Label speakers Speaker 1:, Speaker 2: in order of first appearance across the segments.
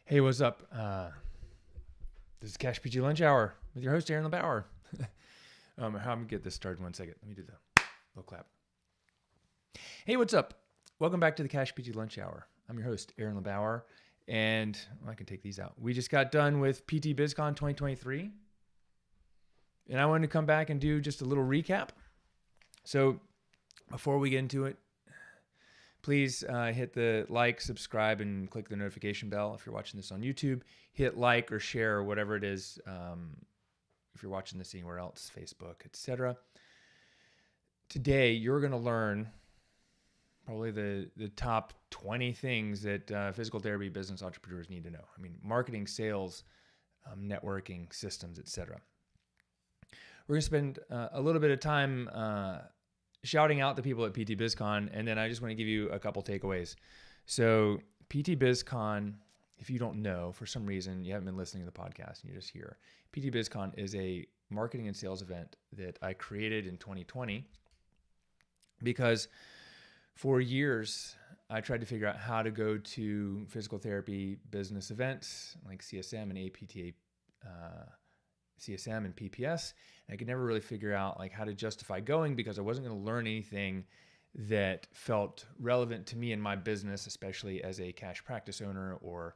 Speaker 1: Hey, what's up? This is Cash PG Lunch Hour with your host, Aaron LeBauer. I'm going to get this started 1 second. Let me do the little clap. Hey, what's up? Welcome back to the Cash PG Lunch Hour. I'm your host, Aaron LeBauer, and I can take these out. We just got done with Biz Con 2023, and I wanted to come back and do just a little recap. So before we get into it, please hit the like, subscribe, and click the notification bell. If you're watching this on YouTube, hit like or share or whatever it is. If you're watching this anywhere else, Facebook, etc. Today, you're going to learn probably the top 20 things that physical therapy business entrepreneurs need to know. I mean, marketing, sales, networking, systems, etc. We're going to spend a little bit of time shouting out the people at Biz Con, and then I just want to give you a couple takeaways. So Biz Con, if you don't know, for some reason you haven't been listening to the podcast and you're just here, Biz Con is a marketing and sales event that I created in 2020 because for years I tried to figure out how to go to physical therapy business events like CSM and APTA, CSM and PPS. And I could never really figure out like how to justify going because I wasn't going to learn anything that felt relevant to me in my business, especially as a cash practice owner or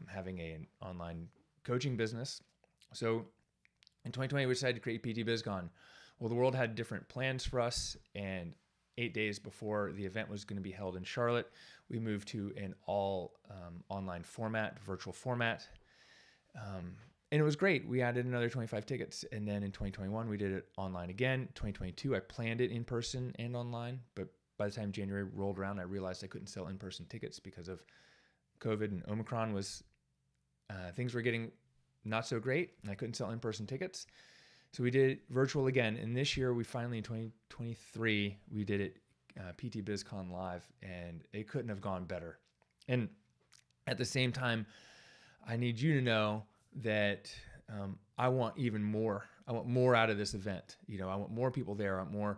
Speaker 1: having an online coaching business. So in 2020, we decided to create BizCon. Well, the world had different plans for us, and 8 days before the event was going to be held in Charlotte, we moved to an all online format, virtual format. And it was great. We added another 25 tickets. And then in 2021, we did it online again. 2022, I planned it in person and online. But by the time January rolled around, I realized I couldn't sell in-person tickets because of COVID, and Omicron was, things were getting not so great. And I couldn't sell in-person tickets. So we did virtual again. And this year, we finally, in 2023, we did it BizCon live. And it couldn't have gone better. And at the same time, I need you to know that I want even more. I want more out of this event. You know, I want more people there. I want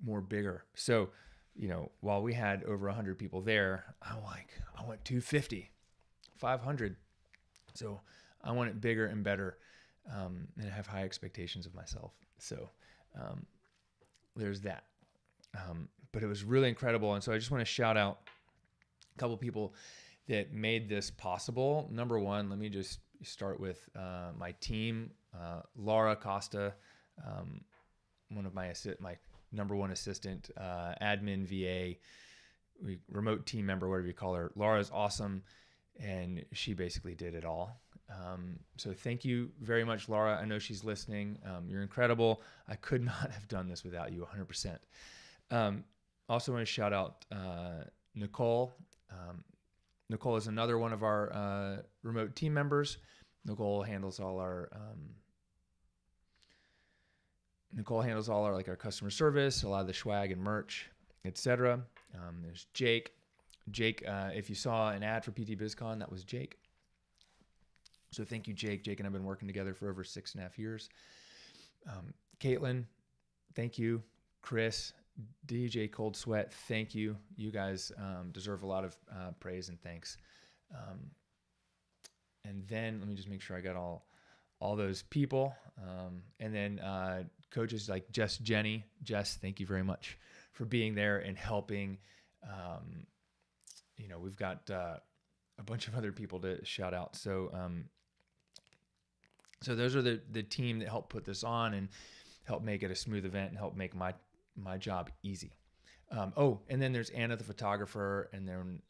Speaker 1: more bigger. So, you know, while we had over 100 people there, I want 250, 500. So I want it bigger and better, and I have high expectations of myself. So there's that. But it was really incredible. And so I just want to shout out a couple people that made this possible. Number one, let me just start with my team. Laura Costa, one of my number one assistant, admin, VA, remote team member, whatever you call her. Laura's awesome, and she basically did it all. So thank you very much, Laura. I know she's listening. You're incredible. I could not have done this without you, 100%. Also want to shout out Nicole. Nicole is another one of our remote team members. Nicole handles all our like our customer service, a lot of the swag and merch, etc. There's Jake. Jake, if you saw an ad for BizCon, that was Jake. So thank you, Jake. Jake and I have been working together for over 6.5 years. Caitlin, thank you. Chris, DJ Cold Sweat, thank you. You guys deserve a lot of praise and thanks. And then let me just make sure I got all those people. And then coaches like Jenny. Jess, thank you very much for being there and helping. You know, we've got a bunch of other people to shout out. So so those are the team that helped put this on and help make it a smooth event and help make my job easy. And then there's Anna, the photographer, and then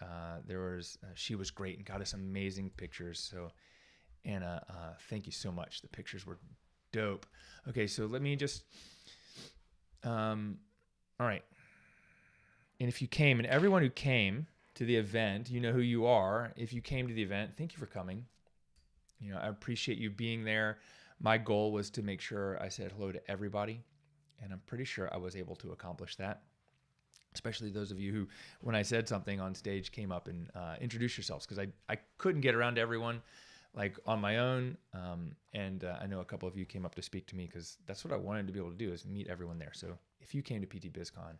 Speaker 1: there was she was great and got us amazing pictures. So Anna, thank you so much. The pictures were dope. Okay, so let me just all right. And if you came, and everyone who came to the event, you know who you are. If you came to the event, thank you for coming. You know, I appreciate you being there. My goal was to make sure I said hello to everybody, and I'm pretty sure I was able to accomplish that. Especially those of you who, when I said something on stage, came up and introduced yourselves, because I couldn't get around to everyone like on my own. And I know a couple of you came up to speak to me because that's what I wanted to be able to do, is meet everyone there. So if you came to BizCon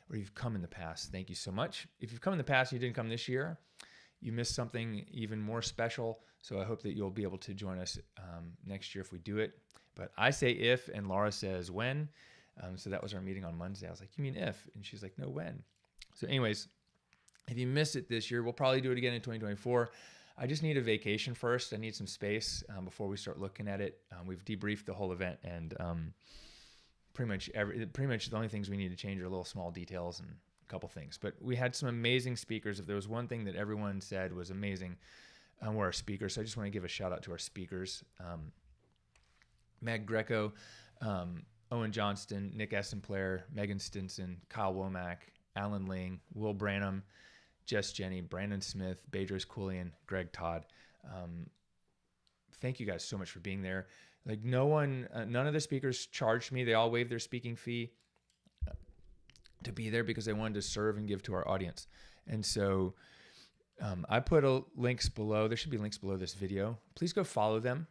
Speaker 1: or you've come in the past, thank you so much. If you've come in the past and you didn't come this year, you missed something even more special. So I hope that you'll be able to join us next year if we do it. But I say if, and Laura says when. So that was our meeting on Monday. I was like, you mean if? And she's like, no, when. So anyways, if you missed it this year, we'll probably do it again in 2024. I just need a vacation first. I need some space before we start looking at it. We've debriefed the whole event, and pretty much the only things we need to change are little small details and a couple things. But we had some amazing speakers. If there was one thing that everyone said was amazing, were our speakers. So I just want to give a shout out to our speakers. Meg Greco, Owen Johnston, Nick Essenplair, Megan Stinson, Kyle Womack, Alan Ling, Will Branham, Jess Jenny, Brandon Smith, Bedros Koulian, Greg Todd. Thank you guys so much for being there. Like none of the speakers charged me. They all waived their speaking fee to be there because they wanted to serve and give to our audience. And so I put links below. There should be links below this video. Please go follow them.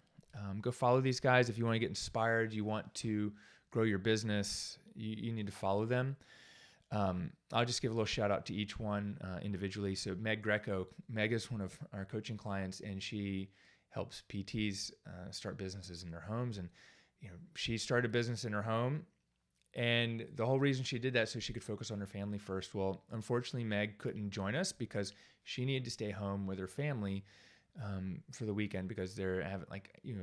Speaker 1: Go follow these guys. If you want to get inspired, you want to grow your business, you need to follow them. I'll just give a little shout out to each one individually. So Meg Greco, Meg is one of our coaching clients, and she helps PTs start businesses in their homes. And she started a business in her home, and the whole reason she did that so she could focus on her family first. Well, unfortunately, Meg couldn't join us because she needed to stay home with her family for the weekend because they're having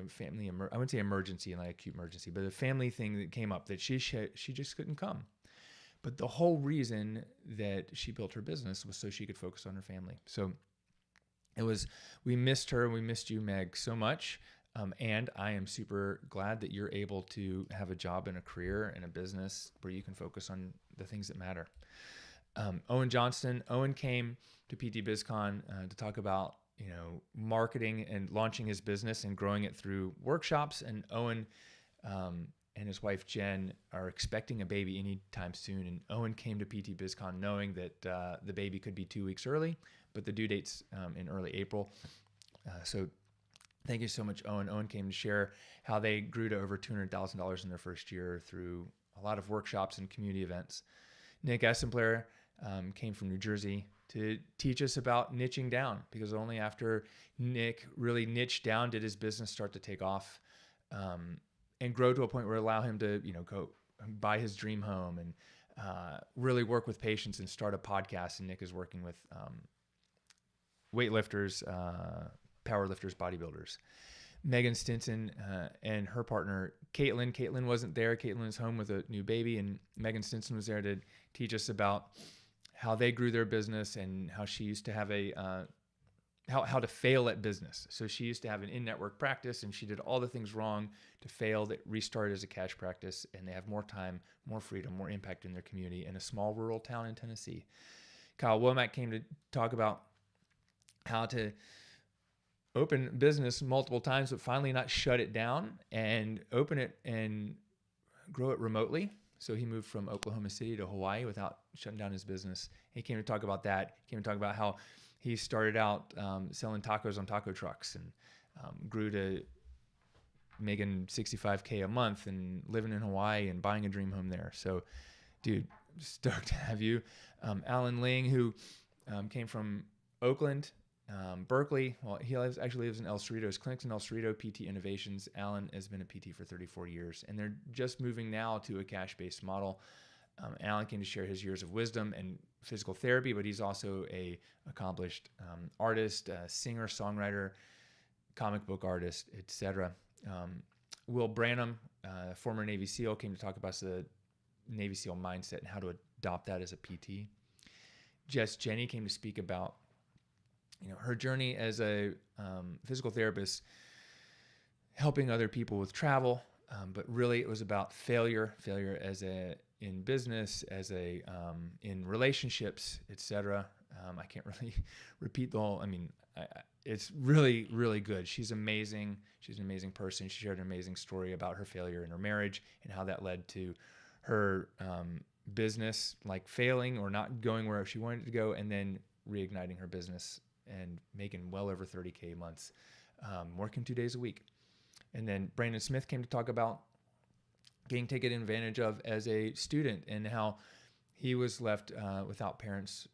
Speaker 1: family. I wouldn't say emergency, like acute emergency, but a family thing that came up that she just couldn't come. But the whole reason that she built her business was so she could focus on her family. So we missed her. We missed you, Meg, so much. And I am super glad that you're able to have a job and a career and a business where you can focus on the things that matter. Owen Johnston. Owen came to PT Biz Con to talk about marketing and launching his business and growing it through workshops. And Owen and his wife Jen are expecting a baby anytime soon. And Owen came to PT Biz Con knowing that the baby could be 2 weeks early, but the due date's in early April. So thank you so much, Owen. Owen came to share how they grew to over $200,000 in their first year through a lot of workshops and community events. Nick Essenplair came from New Jersey to teach us about niching down, because only after Nick really niched down did his business start to take off and grow to a point where it allowed him to go buy his dream home and really work with patients and start a podcast. And Nick is working with weightlifters, powerlifters, bodybuilders. Megan Stinson and her partner, Caitlin. Caitlin wasn't there. Caitlin is home with a new baby, and Megan Stinson was there to teach us about how they grew their business and how she used to have how to fail at business. So she used to have an in-network practice, and she did all the things wrong to fail, that restarted as a cash practice, and they have more time, more freedom, more impact in their community in a small rural town in Tennessee. Kyle Womack came to talk about how to open business multiple times, but finally not shut it down and open it and grow it remotely. So he moved from Oklahoma City to Hawaii without shutting down his business. He came to talk about that. He came to talk about how he started out selling tacos on taco trucks and grew to making $65K a month and living in Hawaii and buying a dream home there. So, dude, stoked to have you. Alan Ling, who came from Oakland, Berkeley. Well, he actually lives in El Cerrito. His clinic's in El Cerrito, PT Innovations. Alan has been a PT for 34 years, and they're just moving now to a cash-based model. Alan came to share his years of wisdom and physical therapy, but he's also a accomplished artist, singer, songwriter, comic book artist, etc. Will Branham, former Navy SEAL, came to talk about the Navy SEAL mindset and how to adopt that as a PT. Jess Jenny came to speak about her journey as a physical therapist, helping other people with travel, but really it was about failure in business, in relationships, etc. I can't really repeat the whole. It's really, really good. She's amazing. She's an amazing person. She shared an amazing story about her failure in her marriage and how that led to her business failing or not going where she wanted it to go, and then reigniting her business and making well over 30K months, working 2 days a week. And then Brandon Smith came to talk about getting taken advantage of as a student and how he was left without parents.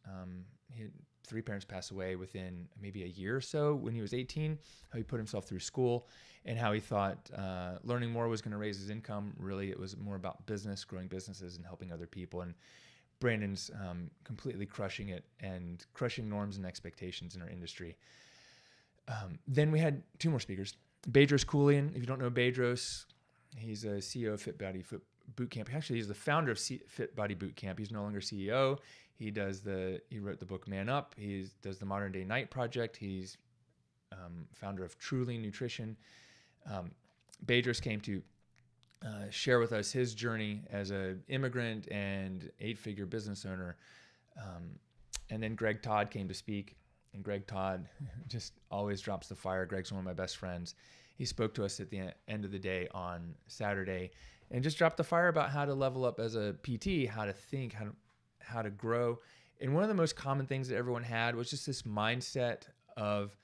Speaker 1: He had three parents pass away within maybe a year or so when he was 18, how he put himself through school, and how he thought learning more was going to raise his income. Really, it was more about business, growing businesses, and helping other people. And Brandon's completely crushing it and crushing norms and expectations in our industry. Then we had two more speakers. Bedros Keuilian. If you don't know Bedros, he's a CEO of Fit Body Boot Camp. Actually, he's the founder of Fit Body Boot Camp. He's no longer CEO. He wrote the book Man Up. He does the Modern Day Night Project. He's founder of Truly Nutrition. Bedros came to share with us his journey as an immigrant and 8-figure business owner. And then Greg Todd came to speak. And Greg Todd just always drops the fire. Greg's one of my best friends. He spoke to us at the end of the day on Saturday and just dropped the fire about how to level up as a PT, how to think, how to grow. And one of the most common things that everyone had was just this mindset of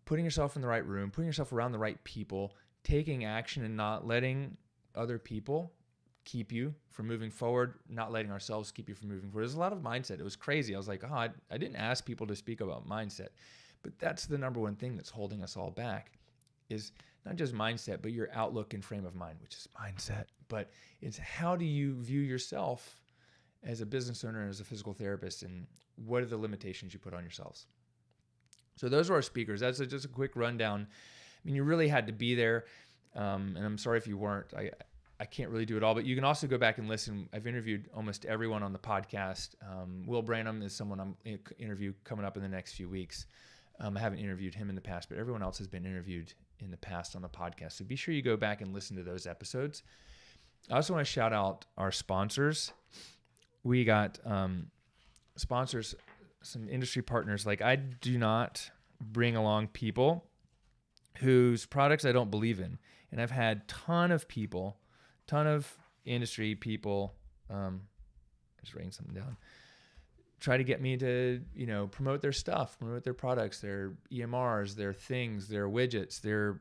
Speaker 1: putting yourself in the right room, putting yourself around the right people, taking action and not letting other people keep you from moving forward, not letting ourselves keep you from moving forward. There's a lot of mindset. It was crazy. I was like, I didn't ask people to speak about mindset, but that's the number one thing that's holding us all back, is not just mindset, but your outlook and frame of mind, which is mindset. But it's how do you view yourself as a business owner and as a physical therapist, and what are the limitations you put on yourselves? So those were our speakers. That's just a quick rundown. I mean, you really had to be there, and I'm sorry if you weren't. I can't really do it all, but you can also go back and listen. I've interviewed almost everyone on the podcast. Will Branham is someone I'm interview coming up in the next few weeks. I haven't interviewed him in the past, but everyone else has been interviewed in the past on the podcast. So be sure you go back and listen to those episodes. I also want to shout out our sponsors. We got sponsors, some industry partners. Like, I do not bring along people whose products I don't believe in. And I've had ton of industry people, just writing something down, try to get me to, promote their stuff, promote their products, their EMRs, their things, their widgets, their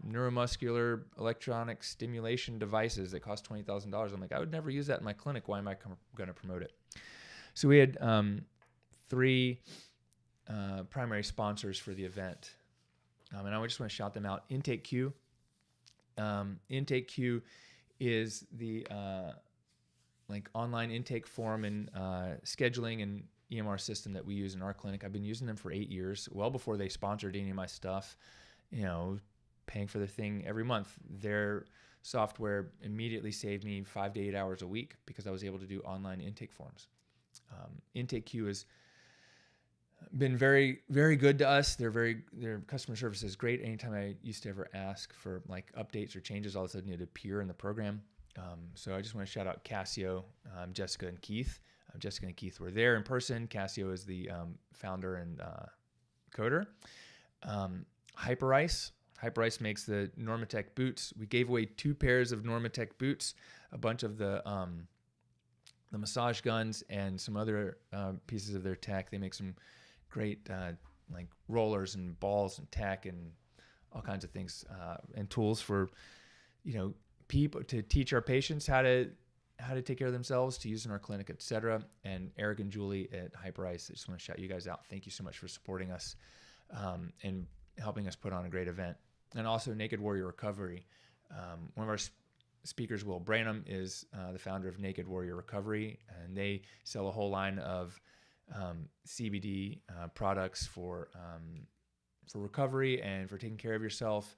Speaker 1: neuromuscular electronic stimulation devices that cost $20,000. I'm like, I would never use that in my clinic. Why am I going to promote it? So we had 3 primary sponsors for the event. And I just want to shout them out. Intake Q. Intake Q is the online intake form and scheduling and EMR system that we use in our clinic. I've been using them for 8 years, well before they sponsored any of my stuff, paying for the thing every month. Their software immediately saved me 5 to 8 hours a week because I was able to do online intake forms. Intake Q has been very, very good to us. Their customer service is great. Anytime I used to ever ask for like updates or changes, all of a sudden it'd appear in the program. So I just want to shout out Cassio, Jessica and Keith. Jessica and Keith were there in person. Cassio is the founder and coder. Hyperice. Hyperice makes the Normatec boots. We gave away 2 pairs of Normatec boots, a bunch of the massage guns, and some other pieces of their tech. They make some great like rollers and balls and tech and all kinds of things and tools for people to teach our patients how to take care of themselves, to use in our clinic, etc. And Eric and Julie at Hyperice, I just want to shout you guys out. Thank you so much for supporting us and helping us put on a great event. And also Naked Warrior Recovery. One of our speakers, Will Branham, is the founder of Naked Warrior Recovery, and they sell a whole line of CBD products for recovery and for taking care of yourself.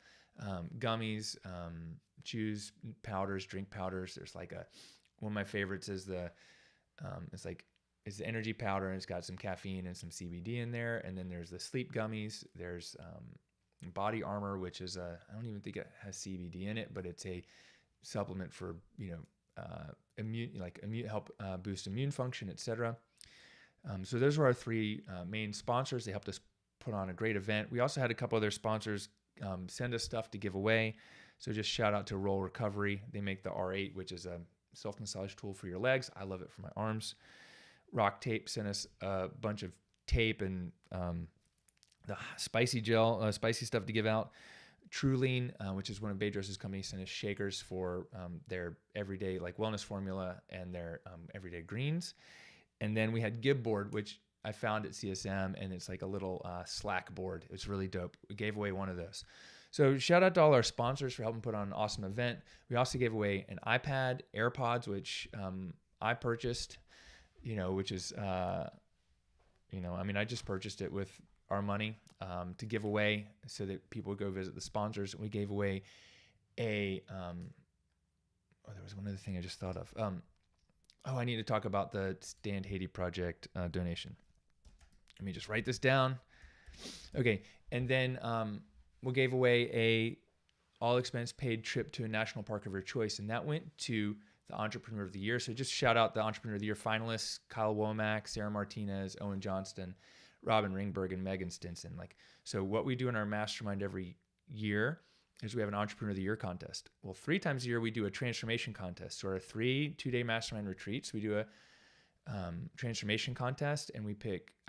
Speaker 1: Gummies, chews, powders, drink powders. There's like one of my favorites is the energy powder, and it's got some caffeine and some CBD in there. And then there's the sleep gummies. There's Body Armor, which is I don't even think it has CBD in it, but it's a supplement for help boost immune function, etc. So those were our 3 main sponsors. They helped us put on a great event. We also had a couple other sponsors send us stuff to give away. So just shout out to Roll Recovery. They make the R8, which is a self-massage tool for your legs. I love it for my arms. Rock Tape sent us a bunch of tape and the spicy gel, spicy stuff to give out. Truline, which is one of Bedros' companies, sent us shakers for their everyday wellness formula and their everyday greens. And then we had Gibboard, which I found at CSM, and it's like a little Slack board. It's really dope. We gave away one of those. So shout out to all our sponsors for helping put on an awesome event. We also gave away an iPad, AirPods, which I purchased, which is, I just purchased it with our money to give away so that people would go visit the sponsors. We gave away there was one other thing I just thought of. I need to talk about the Stand Haiti Project donation. Let me just write this down. Okay, and then we gave away a all expense paid trip to a national park of your choice, and that went to the Entrepreneur of the Year. So just shout out the Entrepreneur of the Year finalists: Kyle Womack, Sarah Martinez, Owen Johnston, Robin Ringberg, and Megan Stinson. So what we do in our mastermind every year is we have an Entrepreneur of the Year contest. Well, 3 times a year we do a transformation contest. So our 3 2-day mastermind retreats, we do a transformation contest, and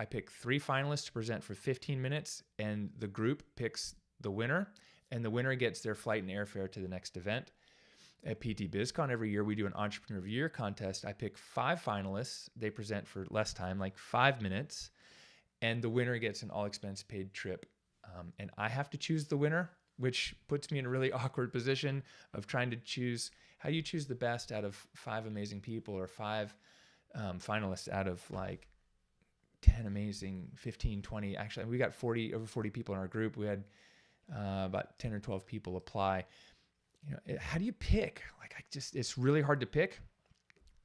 Speaker 1: I pick 3 finalists to present for 15 minutes, and the group picks the winner, and the winner gets their flight and airfare to the next event. At PT Biz Con every year, we do an Entrepreneur of the Year contest. I pick 5 finalists. They present for less time, like 5 minutes, and the winner gets an all expense paid trip. And I have to choose the winner, which puts me in a really awkward position of trying to choose how you choose the best out of 5 amazing people, or 5 finalists out of like 10 amazing, 15, 20. Actually, we got over 40 people in our group. We had about 10 or 12 people apply. How do you pick? It's really hard to pick,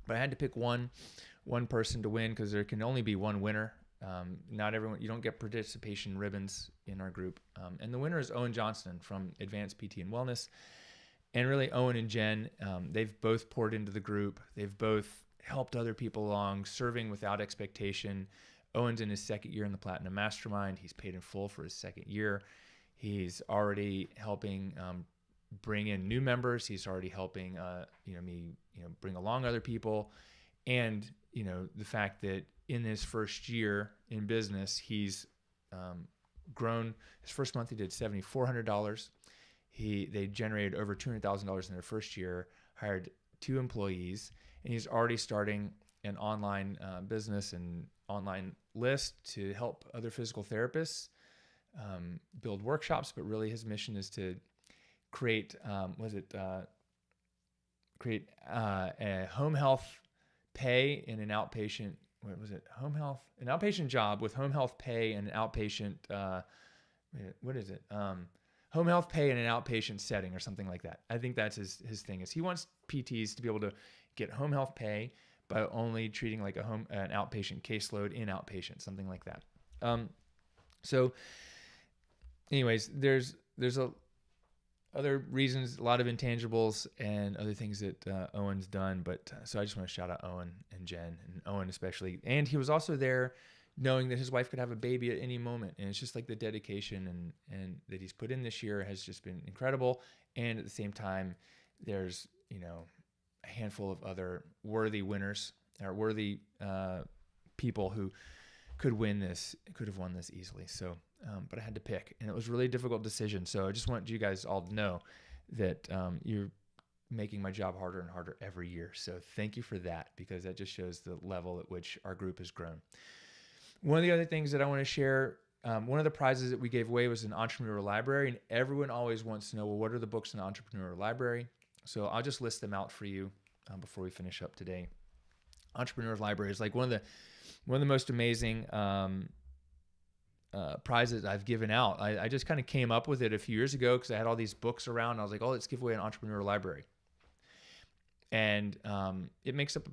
Speaker 1: but I had to pick one person to win, because there can only be one winner. Not everyone, you don't get participation ribbons in our group. And the winner is Owen Johnston from Advanced PT and Wellness. And really, Owen and Jen, they've both poured into the group. They've both helped other people along, serving without expectation. Owen's in his 2nd year in the Platinum Mastermind. He's paid in full for his 2nd year. He's already helping bring in new members. He's already helping me bring along other people. And the fact that in his first year in business, he's grown. His first month he did $7,400. They generated over $200,000 in their first year, hired 2 employees, and he's already starting an online business and online list to help other physical therapists build workshops. But really, his mission is to create a home health pay and an outpatient. An outpatient job with home health pay and an outpatient. Home health pay in an outpatient setting, or something like that. I think that's his thing. Is he wants PTs to be able to get home health pay by only treating like an outpatient caseload in outpatient, something like that. So anyways, there's other reasons, a lot of intangibles and other things that Owen's done. But so I just want to shout out Owen and Jen, and Owen especially. And he was also there knowing that his wife could have a baby at any moment. And it's just like the dedication and that he's put in this year has just been incredible. And at the same time, there's, a handful of other worthy winners, or worthy people who could have won this easily. So, but I had to pick, and it was a really difficult decision. So I just want you guys all to know that you're making my job harder and harder every year. So thank you for that, because that just shows the level at which our group has grown. One of the other things that I want to share, one of the prizes that we gave away was an entrepreneur library, and everyone always wants to know, well, what are the books in the entrepreneur library? So I'll just list them out for you before we finish up today. Entrepreneur library is like one of the most amazing prizes I've given out. I just kind of came up with it a few years ago because I had all these books around. I was like, oh, let's give away an entrepreneur library. And it makes up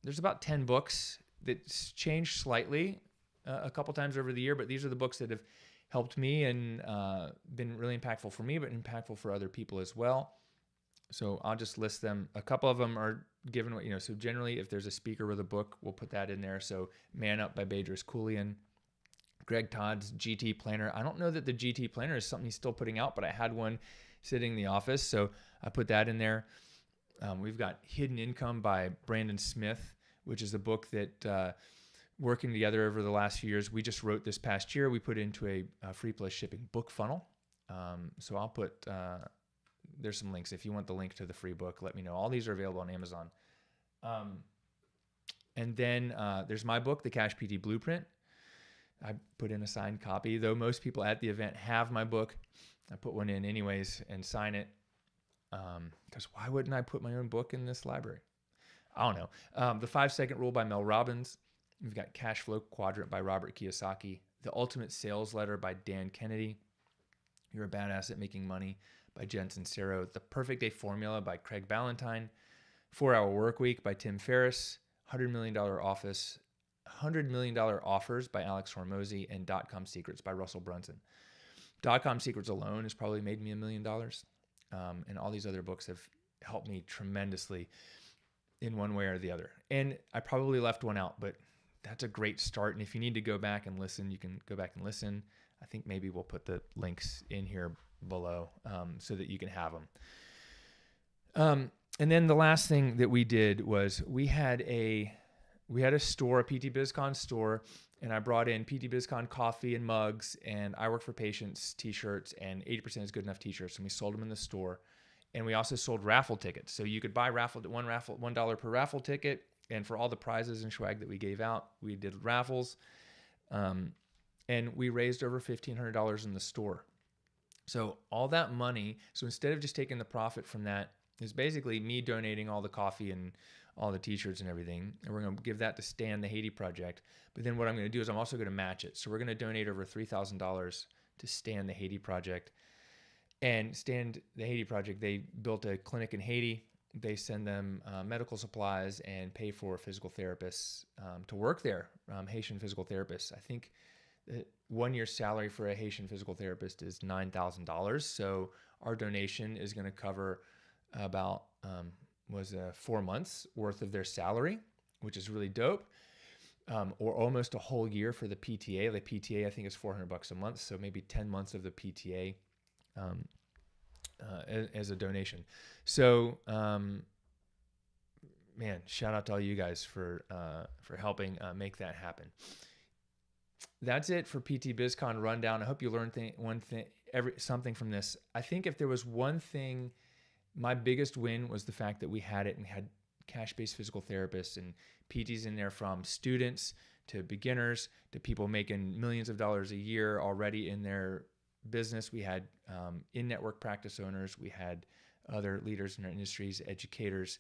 Speaker 1: there's about 10 books that's changed slightly a couple times over the year, but these are the books that have helped me and been really impactful for me, but impactful for other people as well. So I'll just list them. A couple of them are given, so generally if there's a speaker with a book, we'll put that in there. So Man Up by Bedros Keuilian, Greg Todd's GT Planner. I don't know that the GT Planner is something he's still putting out, but I had one sitting in the office, so I put that in there. We've got Hidden Income by Brandon Smith, which is a book that working together over the last few years, we just wrote this past year. We put into a free plus shipping book funnel. So I'll put, there's some links. If you want the link to the free book, let me know. All these are available on Amazon. And then there's my book, The Cash PT Blueprint. I put in a signed copy, though most people at the event have my book. I put one in anyways and sign it. Because why wouldn't I put my own book in this library? I don't know. The 5-Second Rule by Mel Robbins. We've got Cash Flow Quadrant by Robert Kiyosaki. The Ultimate Sales Letter by Dan Kennedy. You're a Badass at Making Money by Jen Sincero. The Perfect Day Formula by Craig Ballantyne. 4-Hour Work Week by Tim Ferriss. $100 Million Offers by Alex Hormozi, and Dot-Com Secrets by Russel Brunson. Dot-Com Secrets alone has probably made me $1 million. And all these other books have helped me tremendously in one way or the other. And I probably left one out, but that's a great start. And if you need to go back and listen, you can go back and listen. I think maybe we'll put the links in here below so that you can have them. And then the last thing that we did was we had a store, a PT Biz Con store, and I brought in PT Biz Con coffee and mugs, and I Work for Patients t-shirts, and 80% is good enough t-shirts, and we sold them in the store. And we also sold raffle tickets. So you could buy $1 per raffle ticket, and for all the prizes and swag that we gave out, we did raffles. And we raised over $1,500 in the store. So all that money, so instead of just taking the profit from that, is basically me donating all the coffee and all the t-shirts and everything. And we're going to give that to Stan the Haiti Project. But then what I'm going to do is I'm also going to match it. So we're going to donate over $3,000 to Stan the Haiti Project. And Stan the Haiti Project, they built a clinic in Haiti. They send them medical supplies and pay for physical therapists to work there, Haitian physical therapists. I think 1 year's salary for a Haitian physical therapist is $9,000. So our donation is going to cover about 4 months worth of their salary, which is really dope, or almost a whole year for the PTA. The PTA I think is $400 a month, so maybe 10 months of the PTA as a donation. So man, shout out to all you guys for helping make that happen. That's it for PT BizCon rundown. I hope you learned something from this. I think if there was one thing, my biggest win was the fact that we had it and had cash-based physical therapists and PTs in there, from students to beginners to people making millions of dollars a year already in their business. We had in-network practice owners. We had other leaders in our industries, educators.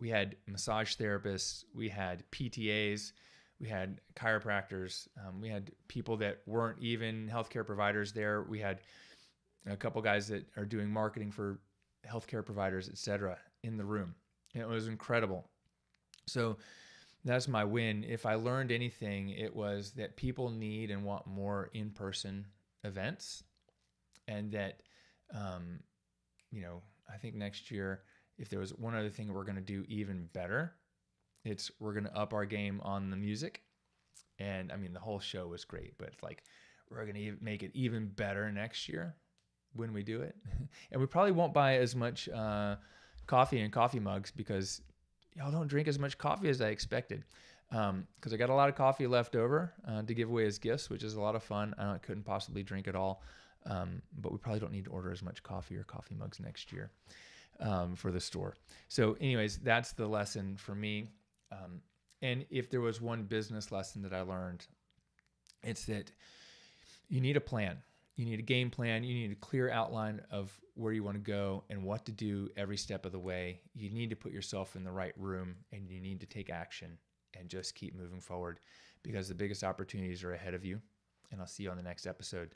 Speaker 1: We had massage therapists. We had PTAs. We had chiropractors. We had people that weren't even healthcare providers there. We had a couple guys that are doing marketing for healthcare providers, et cetera, in the room. And it was incredible. So that's my win. If I learned anything, it was that people need and want more in-person events. And that, I think next year, if there was one other thing we're going to do even better, we're going to up our game on the music. And I mean, the whole show was great, but we're going to make it even better next year when we do it. And we probably won't buy as much coffee and coffee mugs because y'all don't drink as much coffee as I expected. Because I got a lot of coffee left over to give away as gifts, which is a lot of fun. I couldn't possibly drink it all. But we probably don't need to order as much coffee or coffee mugs next year for the store. So anyways, that's the lesson for me. And if there was one business lesson that I learned, it's that you need a plan. You need a game plan. You need a clear outline of where you want to go and what to do every step of the way. You need to put yourself in the right room, and you need to take action and just keep moving forward, because the biggest opportunities are ahead of you. And I'll see you on the next episode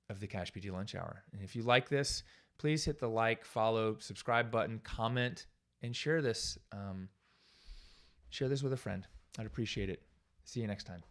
Speaker 1: of the Cash PT Lunch Hour. And if you like this, please hit the like, follow, subscribe button, comment, and share this. Share this with a friend. I'd appreciate it. See you next time.